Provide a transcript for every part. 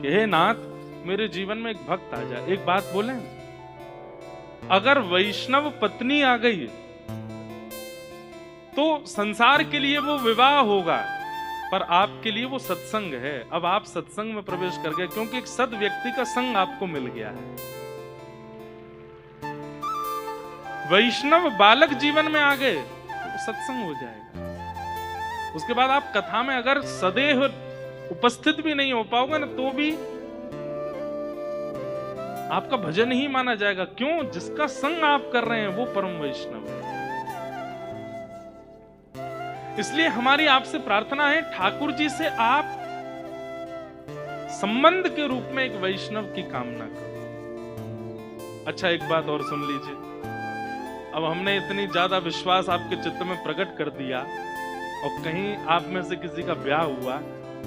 कि हे नाथ मेरे जीवन में एक भक्त आ जाए। एक बात बोले, अगर वैष्णव पत्नी आ गई तो संसार के लिए वो विवाह होगा, पर आपके लिए वो सत्संग है। अब आप सत्संग में प्रवेश कर गए क्योंकि एक सद व्यक्ति का संग आपको मिल गया है। वैष्णव बालक जीवन में आ गए तो सत्संग हो जाएगा। उसके बाद आप कथा में अगर सदैव उपस्थित भी नहीं हो पाओगे ना, तो भी आपका भजन ही माना जाएगा। क्यों? जिसका संग आप कर रहे हैं वो परम वैष्णव है। इसलिए हमारी आपसे प्रार्थना है, ठाकुर जी से आप संबंध के रूप में एक वैष्णव की कामना करो। अच्छा, एक बात और सुन लीजिए। अब हमने इतनी ज्यादा विश्वास आपके चित्त में प्रकट कर दिया और कहीं आप में से किसी का ब्याह हुआ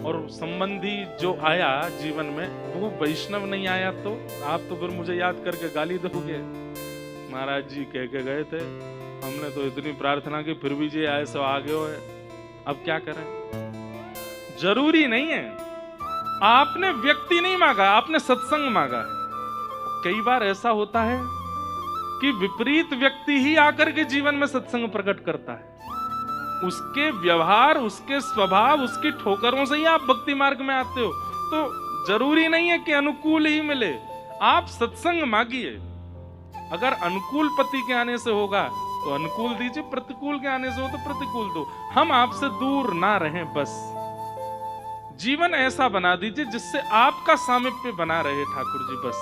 और संबंधी जो आया जीवन में वो वैष्णव नहीं आया, तो आप तो फिर मुझे याद करके गाली दोगे, महाराज जी कह के गए थे, हमने तो इतनी प्रार्थना की फिर भी जी ऐसे आगे हो, अब क्या करें। जरूरी नहीं है, आपने व्यक्ति नहीं मांगा, आपने सत्संग मांगा है। कई बार ऐसा होता है कि विपरीत व्यक्ति ही आकर के जीवन में सत्संग प्रकट करता है। उसके व्यवहार, उसके स्वभाव, उसकी ठोकरों से ही आप भक्ति मार्ग में आते हो। तो जरूरी नहीं है कि अनुकूल ही मिले, आप सत्संग मांगिए। अगर अनुकूल पति के आने से होगा तो अनुकूल दीजिए, प्रतिकूल के आने से हो तो प्रतिकूल दो। हम आपसे दूर ना रहें, बस जीवन ऐसा बना दीजिए जिससे आपका सामिप्य बना रहे ठाकुर जी, बस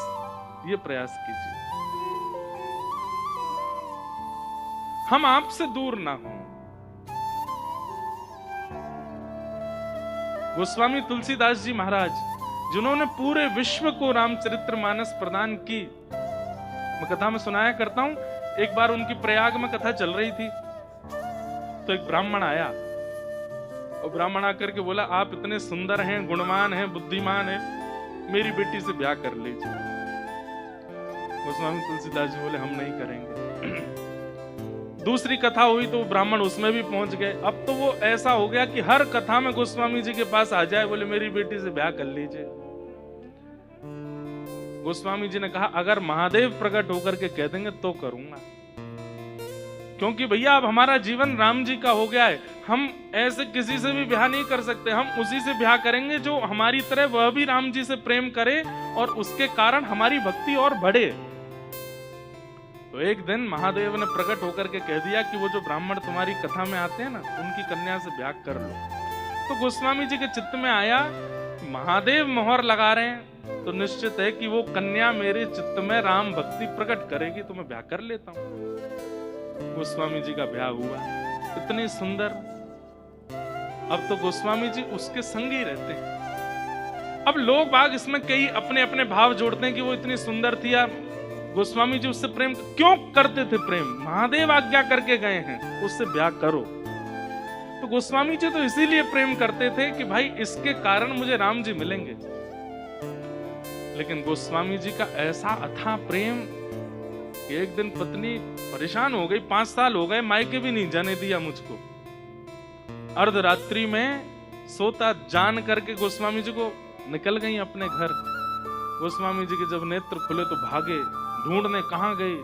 ये प्रयास कीजिए। हम आपसे दूर ना हो। गोस्वामी तुलसीदास जी महाराज, जिन्होंने पूरे विश्व को रामचरितमानस प्रदान की, मैं कथा में सुनाया करता हूं। एक बार उनकी प्रयाग में कथा चल रही थी तो एक ब्राह्मण आया और ब्राह्मण आकर के बोला, आप इतने सुंदर हैं, गुणवान हैं, बुद्धिमान हैं, मेरी बेटी से ब्याह कर लीजिए। गोस्वामी तुलसीदास जी बोले, हम नहीं करेंगे। दूसरी कथा हुई तो ब्राह्मण उसमें भी पहुंच गए। अब तो वो ऐसा हो गया कि हर कथा में गोस्वामी जी के पास आ जाए, बोले मेरी बेटी से ब्याह कर लीजिए। गोस्वामी जी ने कहा, अगर महादेव प्रकट होकर के कह देंगे तो करूंगा, क्योंकि भैया अब हमारा जीवन राम जी का हो गया है। हम ऐसे किसी से भी ब्याह नहीं कर सकते, हम उसी से ब्याह करेंगे जो हमारी तरह वह भी राम जी से प्रेम करे और उसके कारण हमारी भक्ति और बढ़े। तो एक दिन महादेव ने प्रकट होकर के कह दिया कि वो जो ब्राह्मण तुम्हारी कथा में आते हैं ना, उनकी कन्या से ब्याह कर लो। तो गोस्वामी जी के चित्त में आया, महादेव मोहर लगा रहे हैं तो निश्चित है कि वो कन्या मेरे चित्त में राम भक्ति प्रकट करेगी, तो मैं ब्याह कर लेता हूं। गोस्वामी जी का ब्याह हुआ, इतनी सुंदर। अब तो गोस्वामी जी उसके संग ही रहते हैं। अब लोग बाग इसमें कई अपने अपने भाव जोड़ते हैं कि वो इतनी सुंदर थी, या गोस्वामी जी उससे प्रेम क्यों करते थे? प्रेम महादेव आज्ञा करके गए हैं, उससे ब्याह करो। तो गोस्वामी जी तो इसीलिए प्रेम करते थे कि भाई इसके कारण मुझे राम जी मिलेंगे। लेकिन गोस्वामी जी का ऐसा अथाह प्रेम कि एक दिन पत्नी परेशान हो गई, 5 साल हो गए मायके भी नहीं जाने दिया मुझको। अर्धरात्रि में सोता जान करके गोस्वामी जी को निकल गई अपने घर। गोस्वामी जी के जब नेत्र खुले तो भागे, ढूंढने कहां गए।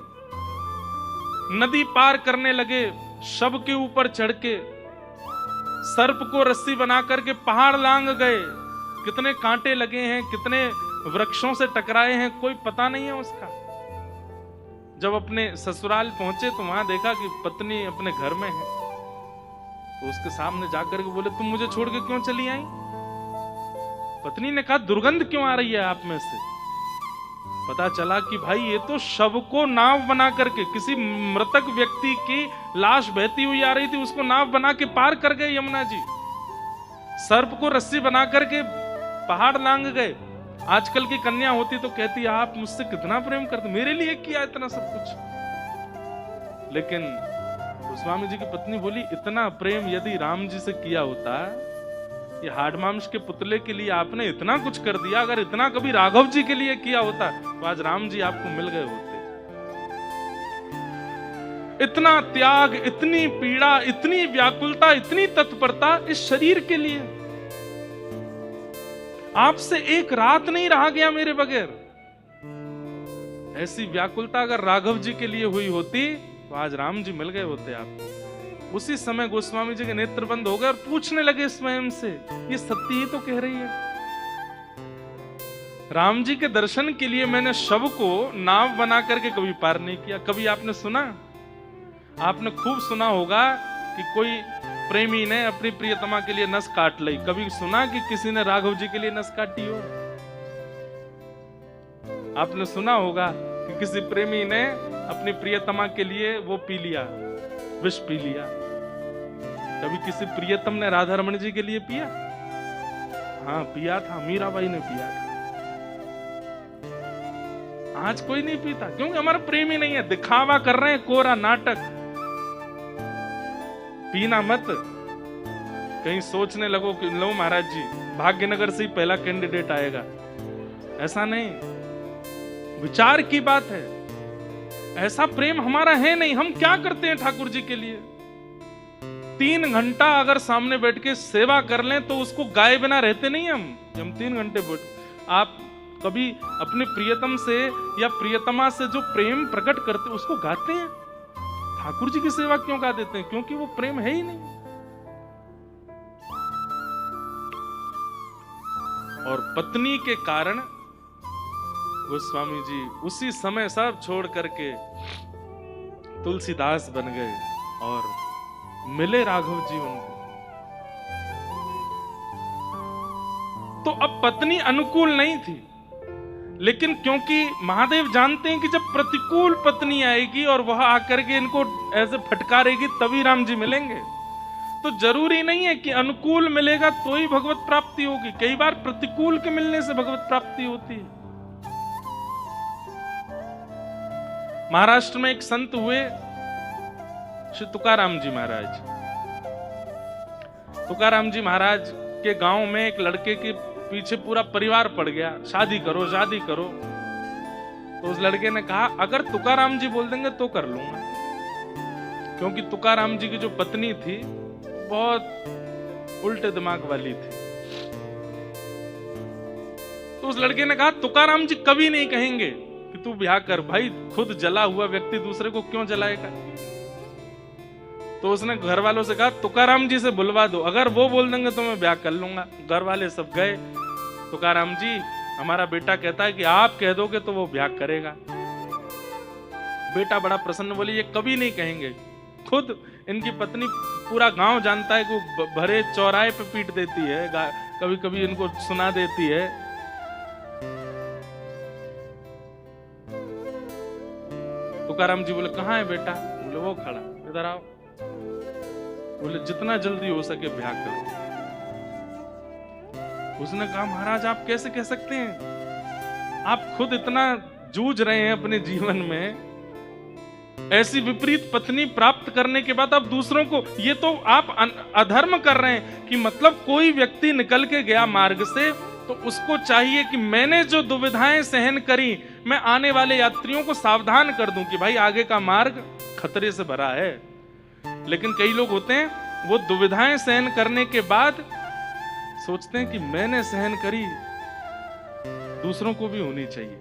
नदी पार करने लगे, शव के ऊपर चढ़ के सर्प को रस्सी बना करके पहाड़ लांग गए। कितने कांटे लगे हैं, कितने वृक्षों से टकराए हैं, कोई पता नहीं है उसका। जब अपने ससुराल पहुंचे तो वहां देखा कि पत्नी अपने घर में है। तो उसके सामने जाकर के बोले, तुम मुझे छोड़ के क्यों चली आई? पत्नी ने कहा, दुर्गंध क्यों आ रही है आप में से? पता चला कि भाई ये तो शव को नाव बना करके, किसी मृतक व्यक्ति की लाश बहती हुई आ रही थी, उसको नाव बना के पार कर गए यमुना जी। सर्प को रस्सी बना करके पहाड़ लांग गए। आजकल की कन्या होती तो कहती, आप मुझसे कितना प्रेम करते, मेरे लिए किया इतना सब कुछ। लेकिन गोस्वामी जी की पत्नी बोली, इतना प्रेम यदि राम जी से किया होता, ये हाड़ मांस के पुतले के लिए आपने इतना कुछ कर दिया, अगर इतना कभी राघव जी के लिए किया होता तो आज राम जी आपको मिल गए होते। इतना त्याग, इतनी पीड़ा, इतनी व्याकुलता, इतनी तत्परता इस शरीर के लिए। आपसे एक रात नहीं रहा गया मेरे बगैर। ऐसी व्याकुलता अगर राघव जी के लिए हुई होती तो आज राम जी मिल गए होते आपको। उसी समय गोस्वामी जी के नेत्र बंद हो गए और पूछने लगे स्वयं से, ये सत्य ही तो कह रही है। राम जी के दर्शन के लिए मैंने शव को नाव बना करके कभी पार नहीं किया। कभी आपने सुना, आपने खूब सुना होगा कि कोई प्रेमी ने अपनी प्रियतमा के लिए नस काट ली। कभी सुना कि किसी ने राघव जी के लिए नस काटी हो? आपने सुना होगा कि किसी प्रेमी ने अपनी प्रियतमा के लिए वो पी लिया, विष पी लिया। कभी किसी प्रियतम ने राधा रमण जी के लिए पिया? हाँ पिया था, मीराबाई ने पिया था। आज कोई नहीं पीता, क्योंकि हमारा प्रेम ही नहीं है। दिखावा कर रहे हैं, कोरा नाटक। पीना मत। कहीं सोचने लगो कि लो महाराज जी भाग्यनगर से ही पहला कैंडिडेट आएगा, ऐसा नहीं। विचार की बात है। ऐसा प्रेम हमारा है नहीं। हम क्या करते हैं ठाकुर जी के लिए? 3 घंटा अगर सामने बैठ के सेवा कर लें तो उसको गाए बिना रहते नहीं हम 3 घंटे बैठ। आप कभी अपने प्रियतम से या प्रियतमा से जो प्रेम प्रकट करते उसको गाते हैं? ठाकुर जी की सेवा क्यों गा देते हैं? क्योंकि वो प्रेम है ही नहीं। और पत्नी के कारण गोस्वामी जी उसी समय सब छोड़ करके तुलसीदास बन गए और मिले राघव जी उनको। तो अब पत्नी अनुकूल नहीं थी, लेकिन क्योंकि महादेव जानते हैं कि जब प्रतिकूल पत्नी आएगी और वह आकर के इनको ऐसे फटकारेगी तभी राम जी मिलेंगे। तो जरूरी नहीं है कि अनुकूल मिलेगा तो ही भगवत प्राप्ति होगी। कई बार प्रतिकूल के मिलने से भगवत प्राप्ति होती है। महाराष्ट्र में एक संत हुए श्री तुकाराम जी महाराज। तुकाराम जी महाराज के गांव में एक लड़के के पीछे पूरा परिवार पड़ गया, शादी करो शादी करो। तो उस लड़के ने कहा अगर तुकाराम जी बोल देंगे तो कर लूंगा, क्योंकि तुकाराम जी की जो पत्नी थी बहुत उल्टे दिमाग वाली थी। तो उस लड़के ने कहा तुकाराम जी कभी नहीं कहेंगे कि तू ब्याह कर। भाई खुद जला हुआ व्यक्ति दूसरे को क्यों जलाएगा? तो उसने घर वालों से कहा तुकाराम जी से बुलवा दो, अगर वो बोल देंगे तो मैं ब्याह कर लूंगा। घर वाले सब गए, तुकाराम जी हमारा बेटा कहता है कि आप कह दोगे तो वो ब्याह करेगा। बेटा बड़ा प्रसन्न, बोले ये कभी नहीं कहेंगे। खुद इनकी पत्नी पूरा गांव जानता है कि वो भरे चौराहे पे पीट देती है, कभी कभी इनको सुना देती है। तुकाराम जी बोले कहाँ है बेटा? बोले वो खड़ा, इधर आओ। बोले जितना जल्दी हो सके ब्याह करो। उसने कहा महाराज आप कैसे कह सकते हैं? आप खुद इतना जूझ रहे हैं अपने जीवन में, ऐसी विपरीत पत्नी प्राप्त करने के बाद आप दूसरों को, ये तो आप अधर्म कर रहे हैं। कि मतलब कोई व्यक्ति निकल के गया मार्ग से तो उसको चाहिए कि मैंने जो दुविधाएं सहन करी मैं आने वाले यात्रियों को सावधान कर दूं कि भाई आगे का मार्ग खतरे से भरा है। लेकिन कई लोग होते हैं वो दुविधाएं सहन करने के बाद सोचते हैं कि मैंने सहन करी, दूसरों को भी होनी चाहिए।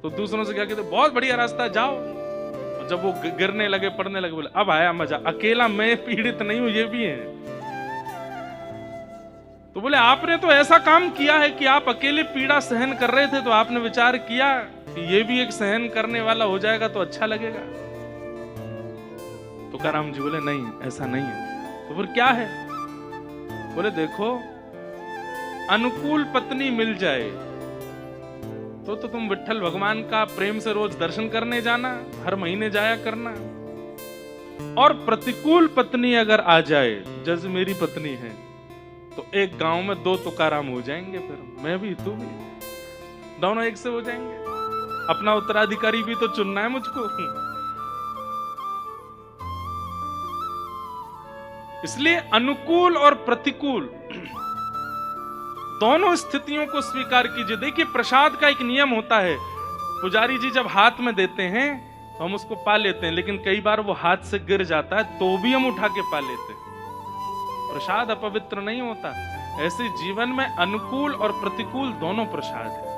तो दूसरों से क्या कहते, बहुत बढ़िया रास्ता जाओ। और जब वो गिरने लगे पड़ने लगे, बोले अब आया मजा, अकेला मैं पीड़ित नहीं हूं, ये भी है। तो बोले आपने तो ऐसा काम किया है कि आप अकेले पीड़ा सहन कर रहे थे, तो आपने विचार किया कि ये भी एक सहन करने वाला हो जाएगा तो अच्छा लगेगा। तो तुकाराम जी बोले नहीं ऐसा नहीं है। तो फिर क्या है? बोले देखो अनुकूल पत्नी मिल जाए तो तुम विट्ठल भगवान का प्रेम से रोज दर्शन करने जाना, हर महीने जाया करना। और प्रतिकूल पत्नी अगर आ जाए, जैसे मेरी पत्नी है, तो एक गांव में 2 तुकाराम हो जाएंगे। फिर मैं भी तू भी, दोनों एक से हो जाएंगे। अपना उत्तराधिकारी भी तो चुनना है मुझको। इसलिए अनुकूल और प्रतिकूल दोनों स्थितियों को स्वीकार कीजिए। देखिए प्रसाद का एक नियम होता है, पुजारी जी जब हाथ में देते हैं तो हम उसको पा लेते हैं, लेकिन कई बार वो हाथ से गिर जाता है तो भी हम उठा के पा लेते हैं। प्रसाद अपवित्र नहीं होता। ऐसे जीवन में अनुकूल और प्रतिकूल दोनों प्रसाद है।